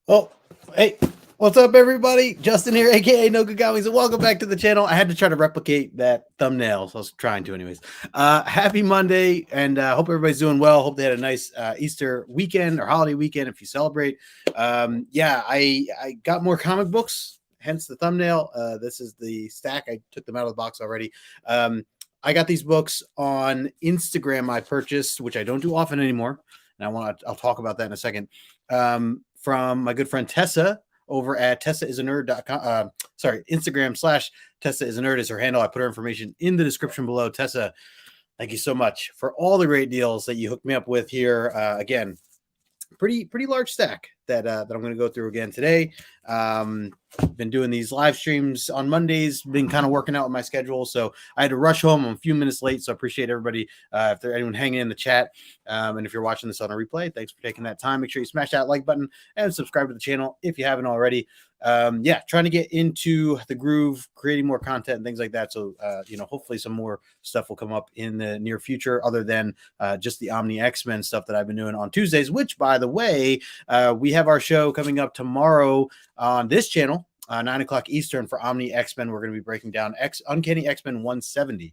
Oh, hey, what's up, everybody? Justin here, aka No Good Comics, and welcome back to the channel. I had to try to replicate that thumbnail, so I was trying to, anyways. Happy Monday, and hope everybody's doing well. Hope they had a nice Easter weekend or holiday weekend if you celebrate. Yeah, I got more comic books, hence the thumbnail. This is the stack. I took them out of the box already. I got these books on Instagram. I purchased, which I don't do often anymore, and I'll talk about that in a second. From my good friend Tessa over at tessaisanerd.com. Sorry, Instagram / Tessa is a nerd is her handle. I put her information in the description below. Tessa, thank you so much for all the great deals that you hooked me up with here. Again, pretty large stack that I'm going to go through again today. Been doing these live streams on Mondays, been kind of working out with my schedule, so I had to rush home. I'm a few minutes late, so I appreciate everybody. If there's anyone hanging in the chat, and if you're watching this on a replay, thanks for taking that time. Make sure you smash that like button and subscribe to the channel if you haven't already. Yeah, trying to get into the groove, creating more content and things like that. So, hopefully some more stuff will come up in the near future other than just the Omni X-Men stuff that I've been doing on Tuesdays, which, by the way, we have our show coming up tomorrow on this channel, 9 o'clock Eastern for Omni X-Men. We're going to be breaking down Uncanny X-Men 170.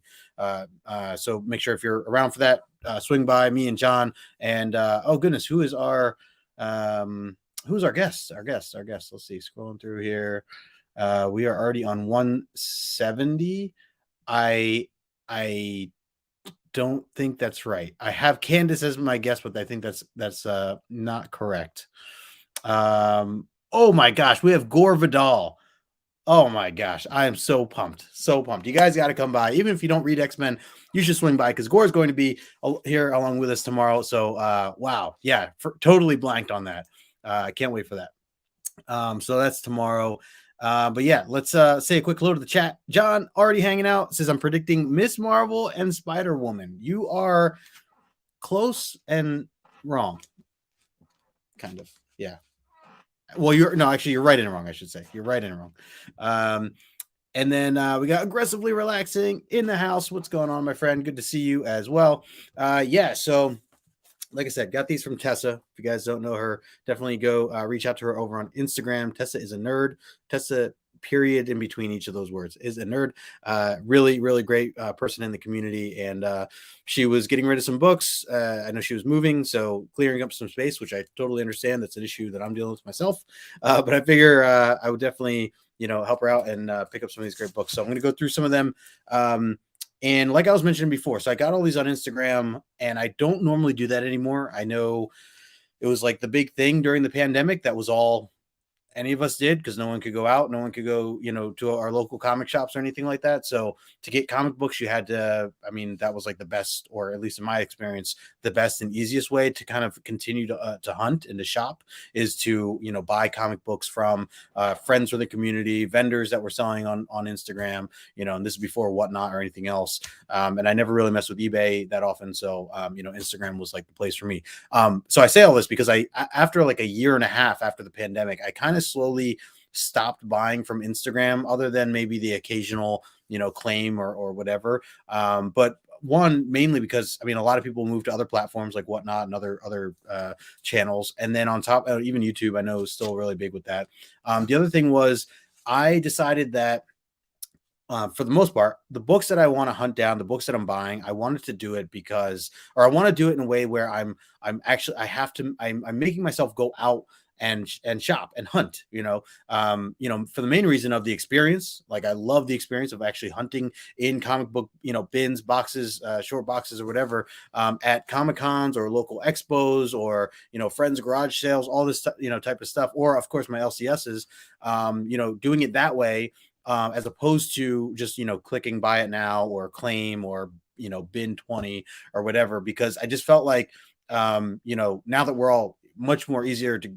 So make sure if you're around for that, swing by me and John. And oh goodness, who's our guest? Our guest. Let's see, scrolling through here. We are already on 170. I don't think that's right. I have Candace as my guest, but I think that's not correct. Oh my gosh, we have Gore Vidal. Oh my gosh, I am so pumped. So pumped. You guys got to come by. Even if you don't read X-Men, you should swing by because Gore is going to be here along with us tomorrow. So wow. Yeah, totally blanked on that. I can't wait for that. So that's tomorrow. But yeah, let's say a quick hello to the chat. John already hanging out says I'm predicting Miss Marvel and Spider-Woman. You are close and wrong. Kind of. Yeah. Well, you're right and wrong. I should say you're right and wrong. And then we got aggressively relaxing in the house. What's going on, my friend? Good to see you as well. Yeah. So, like I said, got these from Tessa. If you guys don't know her, definitely go reach out to her over on Instagram. Tessa is a nerd. Tessa, period, in between each of those words, is a nerd. Really, really great person in the community. And she was getting rid of some books. I know she was moving, so clearing up some space, which I totally understand. That's an issue that I'm dealing with myself. But I figure I would definitely, help her out and pick up some of these great books. So I'm going to go through some of them. And like I was mentioning before, so I got all these on Instagram, and I don't normally do that anymore. I know it was like the big thing during the pandemic. That was all any of us did because no one could go out. No one could go, to our local comic shops or anything like that. So to get comic books, you had to, that was like the best, or at least in my experience, the best and easiest way to kind of continue to hunt and to shop is to, buy comic books from friends from the community, vendors that were selling on Instagram, and this is before Whatnot or anything else. And I never really messed with eBay that often. So, Instagram was like the place for me. So I say all this because after like a year and a half after the pandemic, I kind of slowly stopped buying from Instagram other than maybe the occasional, claim or whatever. But one, mainly because, a lot of people move to other platforms like Whatnot and other channels. And then on top, even YouTube, I know is still really big with that. The other thing was I decided that for the most part, the books that I want to hunt down, the books that I'm buying, I wanted to do it I want to do it in a way where I'm making myself go out and shop and hunt, for the main reason of the experience. Like I love the experience of actually hunting in comic book, bins, boxes, short boxes or whatever, at Comic Cons or local expos or, friends garage sales, all this, type of stuff. Or of course my LCSs, doing it that way. As opposed to just, clicking buy it now or claim or, bin 20 or whatever, because I just felt like, now that we're all much more easier to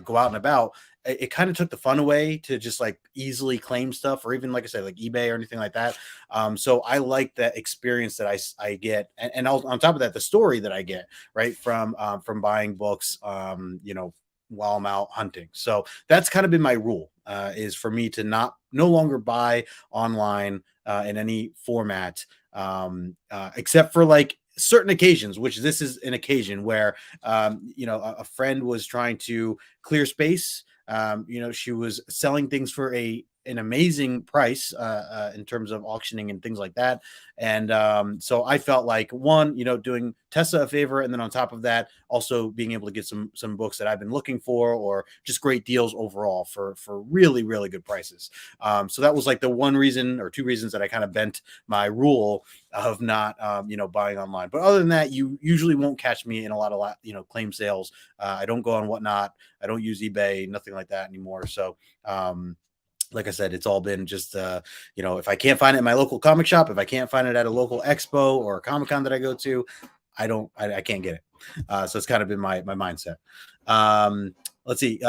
go out and about, it kind of took the fun away to just like easily claim stuff, or even like I said, like eBay or anything like that. So I like that experience that I get. And on top of that, the story that I get right from buying books, while I'm out hunting. So that's kind of been my rule, is for me to no longer buy online in any format, except for like certain occasions, which this is an occasion where, a friend was trying to clear space. She was selling things for an amazing price in terms of auctioning and things like that. And so I felt like, one, doing Tessa a favor, and then on top of that, also being able to get some books that I've been looking for, or just great deals overall for really really good prices. So that was like the one reason or two reasons that I kind of bent my rule of not buying online. But other than that, you usually won't catch me in a lot of claim sales. I don't go on Whatnot. I don't use eBay, nothing like that anymore. So like I said, it's all been just, if I can't find it in my local comic shop, if I can't find it at a local expo or a Comic-Con that I go to, I can't get it. So it's kind of been my mindset. Let's see.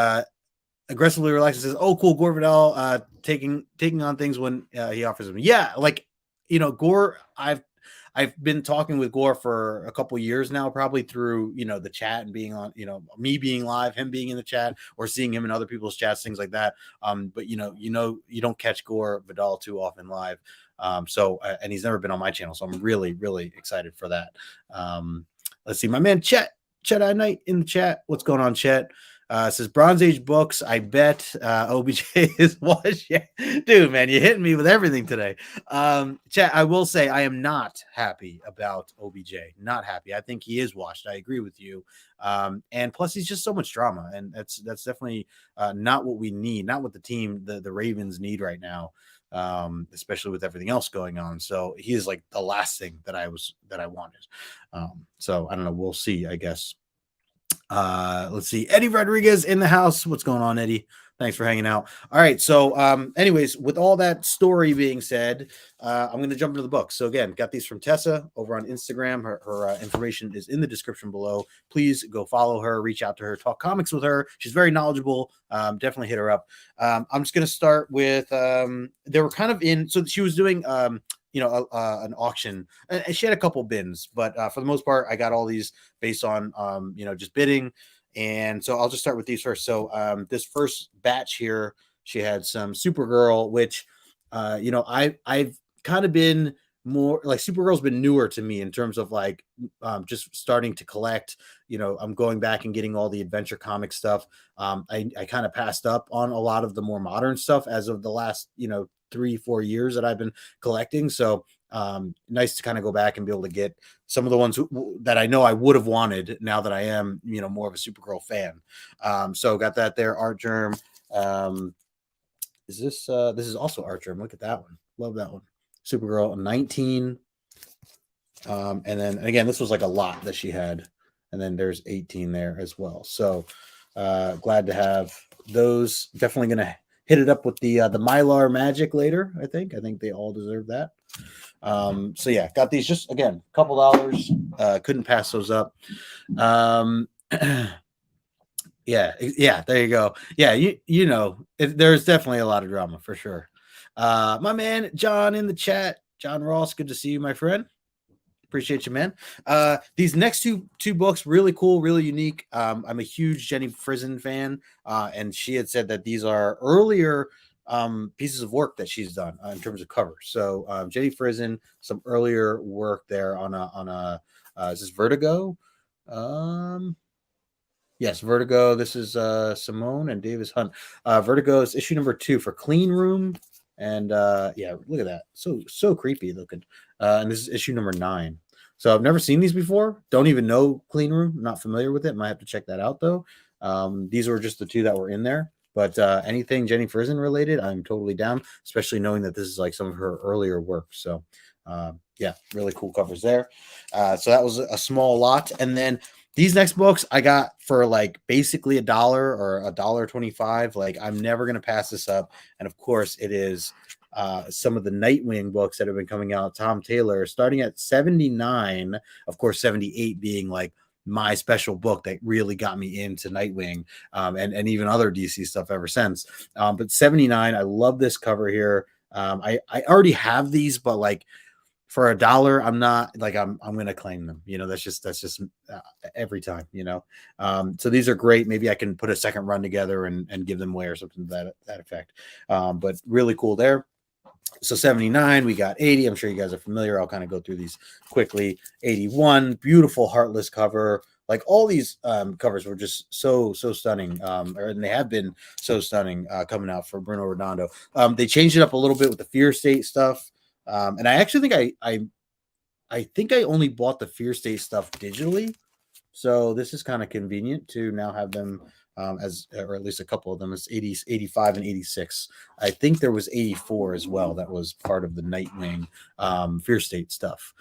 Aggressively relaxed says, "Oh, cool, Gore Vidal taking on things when he offers them." Yeah, like Gore. I've been talking with Gore for a couple years now, probably through the chat and being on me being live, him being in the chat, or seeing him in other people's chats, things like that. But you don't catch Gore Vidal too often live. And he's never been on my channel, so I'm really really excited for that. Let's see, my man Chet Knight in the chat. What's going on, Chet? Says Bronze Age books. I bet OBJ is washed. Yeah. Dude, man, you're hitting me with everything today. Chat, I will say I am not happy about OBJ. Not happy. I think he is washed. I agree with you. And plus, he's just so much drama, and that's definitely not what we need. Not what the team, the Ravens need right now. Especially with everything else going on. So he is like the last thing that I wanted. So I don't know. We'll see, I guess. Let's see. Eddie Rodriguez in the house. What's going on, Eddie? Thanks for hanging out. All right. So, anyways, with all that story being said, I'm going to jump into the book. So again, got these from Tessa over on Instagram. Her information is in the description below. Please go follow her, reach out to her, talk comics with her. She's very knowledgeable. Definitely hit her up. I'm just going to start with, they were kind of so she was doing, an auction, and she had a couple bins, but for the most part, I got all these based on, just bidding. And so I'll just start with these first. So this first batch here, she had some Supergirl, which, I've kind of been more like Supergirl's been newer to me in terms of like just starting to collect. I'm going back and getting all the adventure comic stuff. I kind of passed up on a lot of the more modern stuff as of the last 3-4 years that I've been collecting. So nice to kind of go back and be able to get some of the ones that I know I would have wanted now that I am, more of a Supergirl fan. So got that there. Art Germ. Is this is also Art Germ. Look at that one. Love that one. Supergirl 19. And then again, this was like a lot that she had. And then there's 18 there as well. So glad to have those. Definitely going to hit it up with the Mylar Magic later. I think they all deserve that. So yeah, got these just again, a couple dollars. Couldn't pass those up. Yeah, there you go. Yeah, there's definitely a lot of drama for sure. My man John in the chat, John Ross, good to see you, my friend. Appreciate you, man. These next two books, really cool, really unique. I'm a huge Jenny Frison fan, and she had said that these are earlier pieces of work that she's done in terms of covers. So Jenny Frison, some earlier work there on a is this Vertigo? Yes, Vertigo. This is Simone and Davis Hunt. Vertigo is issue number 2 for Clean Room. And yeah, look at that. So creepy looking. And this is issue number 9. So I've never seen these before. Don't even know Clean Room. I'm not familiar with it. Might have to check that out though. These were just the 2 that were in there. But anything Jenny Frison related, I'm totally down, especially knowing that this is like some of her earlier work. So yeah, really cool covers there. So that was a small lot. And then these next books I got for like basically $1 or $1.25. Like I'm never gonna pass this up. And of course, it is some of the Nightwing books that have been coming out. Tom Taylor, starting at 79. Of course, 78 being like my special book that really got me into Nightwing, and even other DC stuff ever since. But 79, I love this cover here. I already have these, but like, for $1, I'm not like I'm gonna claim them. That's just every time. So these are great. Maybe I can put a second run together and give them away or something to that effect. But really cool there. So 79, we got 80. I'm sure you guys are familiar. I'll kind of go through these quickly. 81, beautiful Heartless cover. Like all these covers were just so stunning, and they have been so stunning coming out for Bruno Redondo. They changed it up a little bit with the Fear State stuff, and I actually think I think I only bought the Fear State stuff digitally. So this is kind of convenient to now have them as, or at least a couple of them, as 80, 85 and 86. I think there was 84 as well. That was part of the Nightwing Fear State stuff.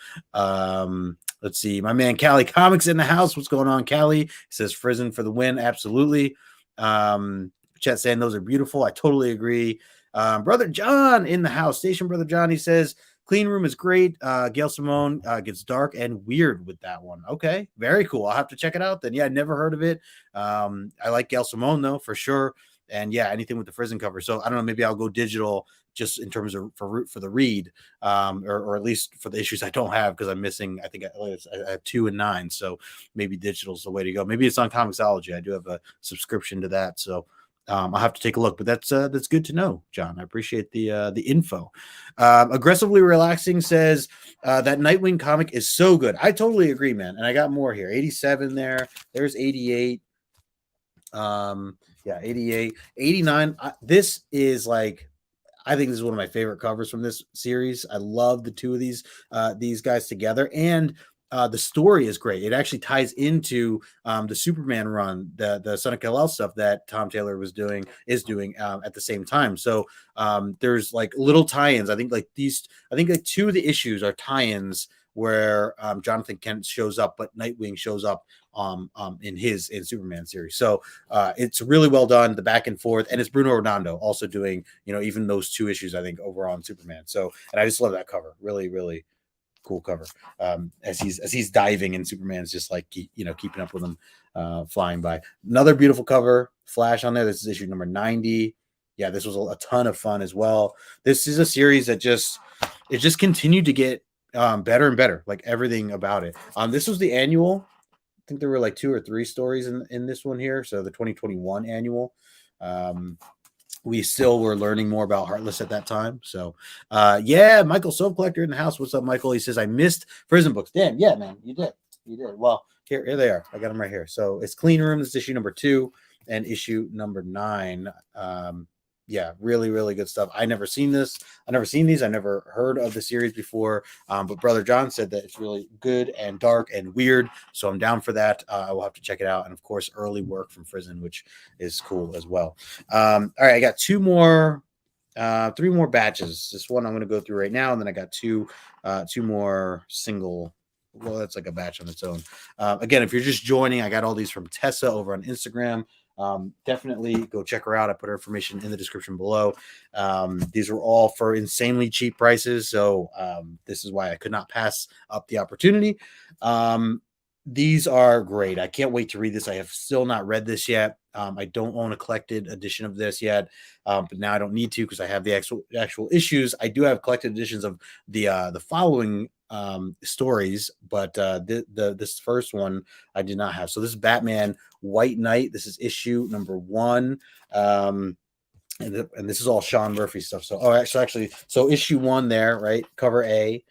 Let's see. My man Callie Comics in the house. What's going on, Callie? He says Frizen for the win. Absolutely. Chet saying those are beautiful. I totally agree. Brother John in the house. Station Brother John. He says, Clean Room is great. Gail Simone gets dark and weird with that one. Okay, very cool. I'll have to check it out then. Yeah, I never heard of it. I like Gail Simone though, for sure. And yeah, anything with the Frizen cover. So I don't know. Maybe I'll go digital just in terms of for the read, or at least for the issues I don't have because I'm missing. I think I have 2 and 9. So maybe digital is the way to go. Maybe it's on Comixology. I do have a subscription to that. So I'll have to take a look, but that's good to know, John. I appreciate the info. Aggressively Relaxing says that Nightwing comic is so good. I totally agree, man. And I got more here. 87 there. There's 88. Yeah, 88, 89. This is like, I think this is one of my favorite covers from this series. I love the two of these guys together, and the story is great. It actually ties into the Superman run, the Son of Kal-El stuff that Tom Taylor is doing at the same time. So there's like little tie-ins. I think like two of the issues are tie-ins where Jonathan Kent shows up, but Nightwing shows up in Superman series. So it's really well done, the back and forth, and it's Bruno Redondo also doing, even those two issues, I think, overall in Superman. So, and I just love that cover. Really, really cool cover. As he's diving and Superman's just like, keeping up with him, flying by. Another beautiful cover, Flash on there. This is issue number 90. Yeah, this was a ton of fun as well. This is a series that just continued to get better and better, like everything about it. This was the annual. I think there were like 2 or 3 stories in this one here. So the 2021 annual. We still were learning more about Heartless at that time. So yeah, Michael Soap Collector in the house. What's up, Michael? He says, I missed Frizen books. Damn, yeah, man, you did. Well, here they are. I got them right here. So it's Clean Room. This is issue number 2 and issue number 9. Yeah, really, really good stuff. I never seen these. I never heard of the series before. But Brother John said that it's really good and dark and weird. So I'm down for that. I will have to check it out. And of course, early work from Frizen, which is cool as well. All right, I got 3 more batches. This one I'm going to go through right now, and then I got two more single. Well, that's like a batch on its own. Again, if you're just joining, I got all these from Tessa over on Instagram. Definitely go check her out. I put her information in the description below. These were all for insanely cheap prices, so this is why I could not pass up the opportunity. These are great. I can't wait to read this. I have still not read this yet. I don't own a collected edition of this yet, but now I don't need to because I have the actual issues. I do have collected editions of the following stories, but this first one I did not have. So this is Batman White Knight. This is issue number 1. And this is all Sean Murphy stuff. So actually, so issue 1 there, right? Cover A.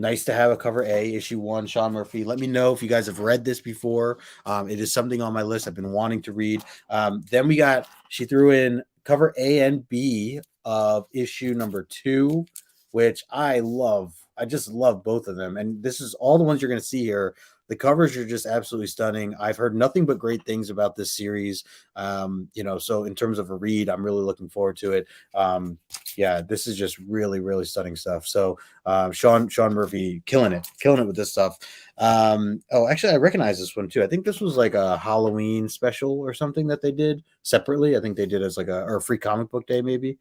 Nice to have a cover A, issue 1, Sean Murphy. Let me know if you guys have read this before. It is something on my list I've been wanting to read. Then she threw in cover A and B of issue number 2, which I love. I just love both of them. And this is all the ones you're going to see here. The covers are just absolutely stunning. I've heard nothing but great things about this series. So in terms of a read, I'm really looking forward to it. Yeah, this is just really, really stunning stuff. So Sean Murphy killing it with this stuff. Actually, I recognize this one too. I think this was like a Halloween special or something that they did separately. I think they did as like a free comic book day, maybe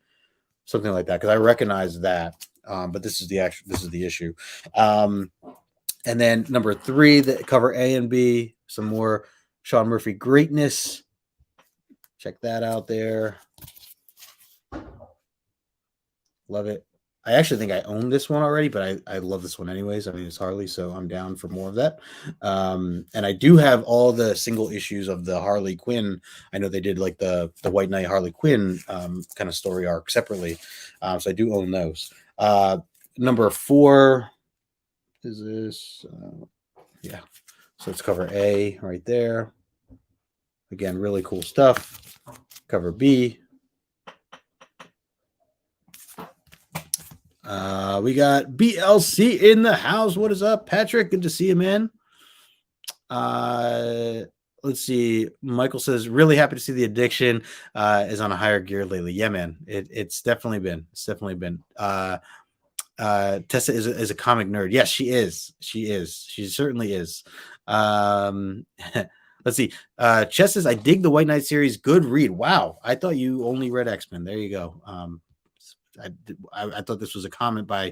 something like that. Because I recognize that. But this is the issue. And then number 3, the cover A and B, some more Sean Murphy greatness. Check that out there. Love it. I actually think I own this one already, but I love this one anyways. I mean, it's Harley, so I'm down for more of that. And I do have all the single issues of the Harley Quinn. I know they did like the White Knight Harley Quinn kind of story arc separately, so I do own those. Number 4 is this. Yeah, so it's cover A right there. Again, really cool stuff. Cover B. We got BLC in the house. What is up, Patrick? Good to see you, man. Let's see. Michael says, really happy to see the addiction is on a higher gear lately. Yeah, man. It's definitely been. It's definitely been. Tessa is a comic nerd. Yes, she is. She is. She certainly is. Let's see. Chess says, I dig the White Knight series. Good read. Wow. I thought you only read X-Men. There you go. I thought this was a comment by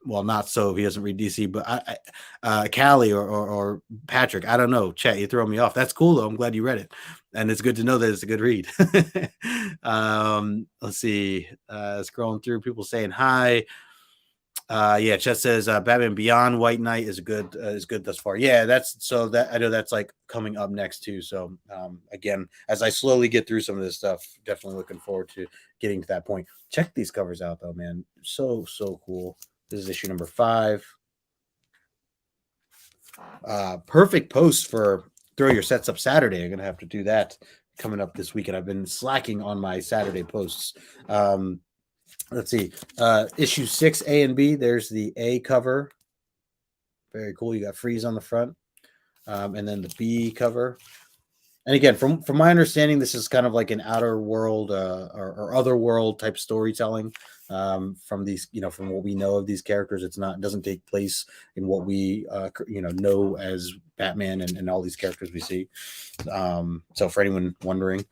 well, not so he doesn't read DC, but Callie or Patrick, I don't know. Chat, you throw me off. That's cool though. I'm glad you read it, and it's good to know that it's a good read. Let's see. Scrolling through, people saying hi. Yeah, Chet says Batman Beyond White Knight is good thus far. Yeah, that I know that's like coming up next too. So again, as I slowly get through some of this stuff, definitely looking forward to getting to that point. Check these covers out though, man. So cool. This is issue number 5. Perfect post for throw your sets up Saturday. I'm gonna have to do that coming up this weekend. I've been slacking on my Saturday posts. Let's see. Issue 6, A and B. There's the A cover. Very cool. You got Freeze on the front. And then the B cover. And again, from my understanding, this is kind of like an outer world or other world type storytelling from these, from what we know of these characters. It doesn't take place in what we, know as Batman and all these characters we see. So for anyone wondering,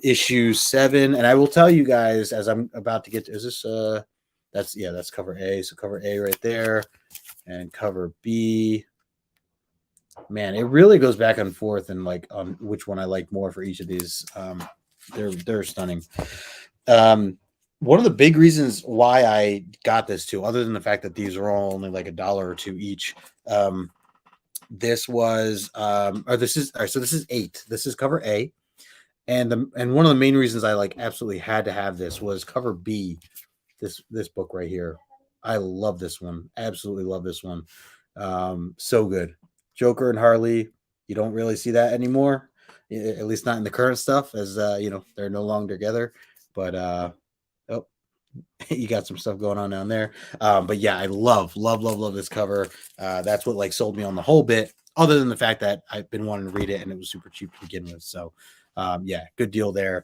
issue 7, and I will tell you guys as I'm about to get to, is this, that's cover A. So cover A right there and cover B. Man, it really goes back and forth and like on which one I like more for each of these. They're stunning. One of the big reasons why I got this too, other than the fact that these are all only like $1 or $2 each, this was this is 8. This is cover A, and one of the main reasons I like absolutely had to have this was cover B. This book right here. I love this one. Absolutely love this one. So good. Joker and Harley, you don't really see that anymore, at least not in the current stuff, as they're no longer together. But you got some stuff going on down there. But yeah, I love this cover. That's what like sold me on the whole bit, other than the fact that I've been wanting to read it and it was super cheap to begin with. So yeah, good deal there.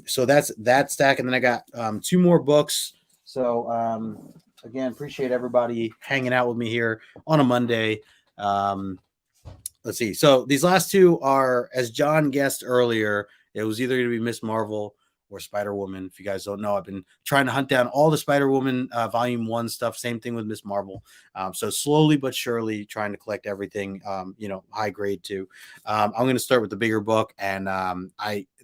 So that's that stack. And then I got 2 more books. So again, appreciate everybody hanging out with me here on a Monday. Let's see. So these last 2 are, as John guessed earlier, it was either going to be Miss Marvel or Spider-Woman. If you guys don't know, I've been trying to hunt down all the Spider-Woman volume 1 stuff. Same thing with Miss Marvel. So slowly but surely trying to collect everything, high grade too. I'm going to start with the bigger book. And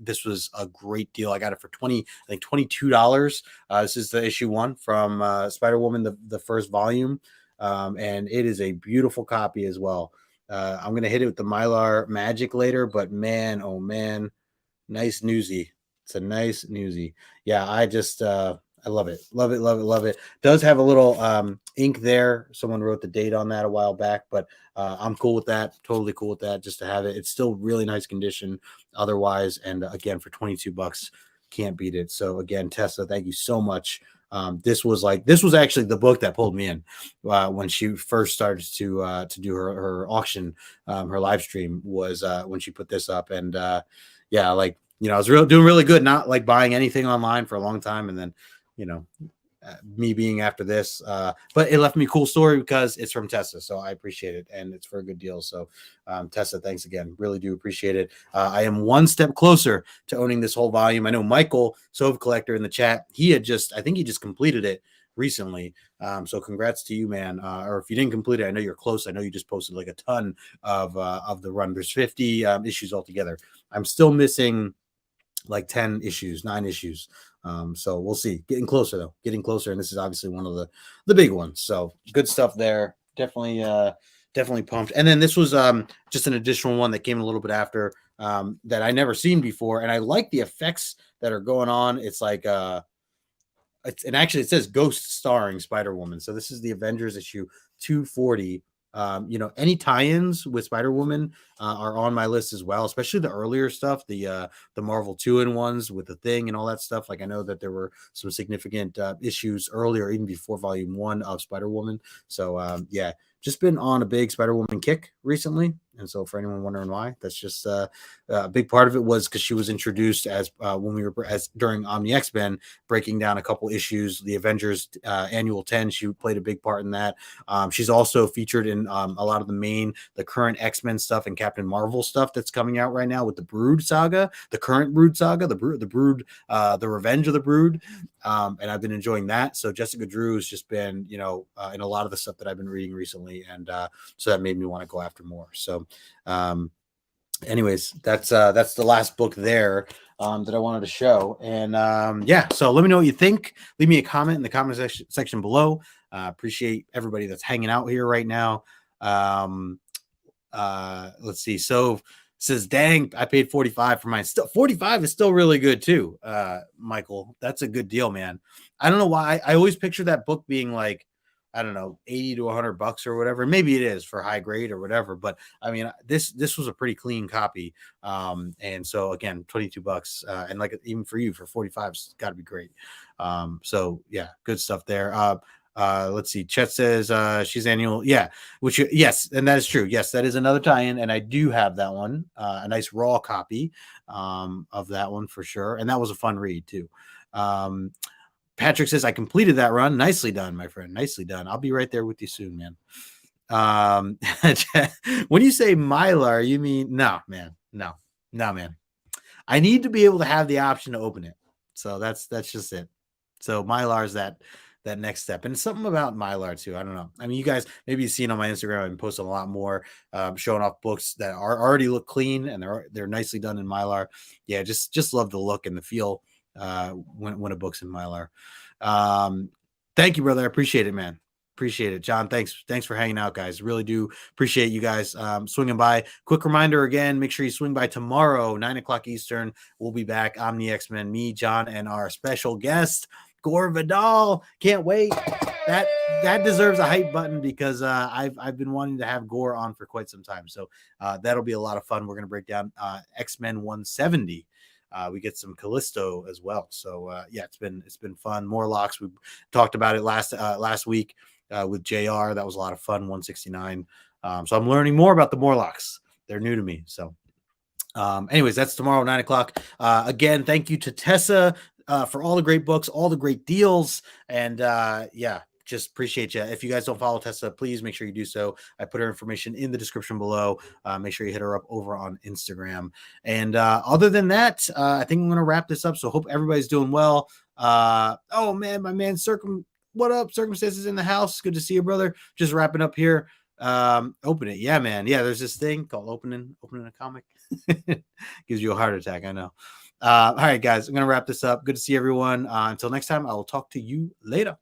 this was a great deal. I got it for $22. This is the issue 1 from Spider-Woman, the first volume. And it is a beautiful copy as well. I'm going to hit it with the Mylar Magic later, but man, oh man, nice newsy. It's a nice newsy. Yeah, I just, I love it. Love it. Does have a little ink there. Someone wrote the date on that a while back, but I'm cool with that. Totally cool with that just to have it. It's still really nice condition otherwise. And again, for $22, can't beat it. So again, Tessa, thank you so much. This was actually the book that pulled me in when she first started to do her auction, her live stream was when she put this up. And yeah, like, I was doing really good, not like buying anything online for a long time. And then, me being after this, but it left me a cool story because it's from Tessa. So I appreciate it. And it's for a good deal. So Tessa, thanks again. Really do appreciate it. I am one step closer to owning this whole volume. I know Michael Sove Collector in the chat, I think he just completed it recently. So congrats to you, man. Or if you didn't complete it, I know you're close. I know you just posted like a ton of the run. There's 50 issues altogether. I'm still missing like 10 issues, 9 issues. So we'll see. Getting closer though, getting closer, and this is obviously one of the big ones. So good stuff there. Definitely pumped. And then this was just an additional one that came a little bit after, that I never seen before, and I like the effects that are going on. It's like and actually it says Ghost starring Spider-Woman. So this is the Avengers issue 240. Any tie-ins with Spider-Woman are on my list as well, especially the earlier stuff, the Marvel 2-in-1s with the Thing and all that stuff. Like I know that there were some significant issues earlier, even before volume 1 of Spider-Woman. So yeah, just been on a big Spider-Woman kick recently. And so for anyone wondering why, that's just a big part of it was because she was introduced as when we were as during Omni X-Men, breaking down a couple issues, the Avengers Annual 10. She played a big part in that. She's also featured in a lot of the current X-Men stuff and Captain Marvel stuff that's coming out right now with the Brood saga, the current Brood saga, the Brood, the Revenge of the Brood. And I've been enjoying that. So Jessica Drew has just been, in a lot of the stuff that I've been reading recently. And so that made me want to go after more. So, anyways, that's the last book there that I wanted to show. And yeah, so let me know what you think. Leave me a comment in the comment section below. Appreciate everybody that's hanging out here right now. Let's see. So says, dang, I paid 45 for mine. Still 45 is still really good too. Michael, that's a good deal, man. I don't know why I always picture that book being like, I don't know, 80 to $100 or whatever. Maybe it is for high grade or whatever, but I mean, this was a pretty clean copy. And so again, $22, and like even for you for 45, it's got to be great. So yeah, good stuff there. Let's see. Chet says she's annual. Yeah, yes, and that is true. Yes, that is another tie-in, and I do have that one. A nice raw copy of that one for sure, and that was a fun read too. Patrick says I completed that run. Nicely done, my friend. Nicely done. I'll be right there with you soon, man. When you say Mylar, you mean no, man. No, man. I need to be able to have the option to open it. So that's just it. So Mylar's that next step. And something about Mylar too. I don't know. I mean, you guys maybe you've seen on my Instagram, I've been posting a lot more, showing off books that are already look clean and they're nicely done in Mylar. Yeah, just love the look and the feel when a book's in Mylar. Thank you, brother. I appreciate it, man. Appreciate it, John. Thanks for hanging out, guys. Really do appreciate you guys swinging by. Quick reminder again, make sure you swing by tomorrow, 9 o'clock Eastern. We'll be back. Omni X-Men, me, John, and our special guest, Gore Vidal. Can't wait. That deserves a hype button because I've been wanting to have Gore on for quite some time. So that'll be a lot of fun. We're gonna break down X-Men 170. We get some Callisto as well. So yeah, it's been fun. Morlocks. We talked about it last week with JR. That was a lot of fun. 169. So I'm learning more about the Morlocks. They're new to me. So anyways, that's tomorrow, 9 o'clock. Again, thank you to Tessa for all the great books, all the great deals. And yeah, just appreciate you. If you guys don't follow Tessa, please make sure you do so. I put her information in the description below. Make sure you hit her up over on Instagram. And other than that, I think I'm going to wrap this up. So hope everybody's doing well. Oh man, my man what up? Circumstances in the house. Good to see you, brother. Just wrapping up here. Open it. Yeah, man. Yeah, there's this thing called opening a comic. Gives you a heart attack. I know. All right, guys, I'm going to wrap this up. Good to see everyone. Until next time, I will talk to you later.